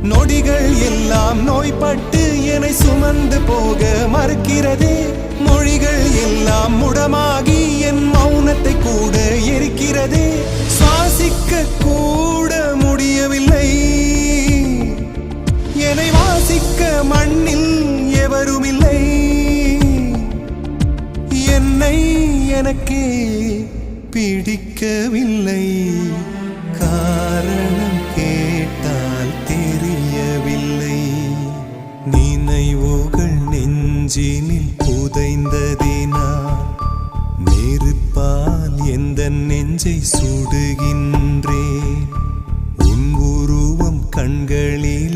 நொடிகள் எல்லாம் நோய்பட்டு என்னை சுமந்து போக மறுக்கிறதே. மொழிகள் எல்லாம் முடமாகி என் மௌனத்தை கூட எரிக்கிறதே. சுவாசிக்க கூட முடியவில்லை, என்னை வாசிக்க மண்ணில் எவருமில்லை. என்னை எனக்கே பிடிக்கவில்லை, காரணம் கேட்டால் தெரியவில்லை. நினைவுகள் நெஞ்சினில் புதைந்ததினா நெருப்பால் எந்த நெஞ்சை சுடுகின்றேன். உன் உருவம் கண்களில்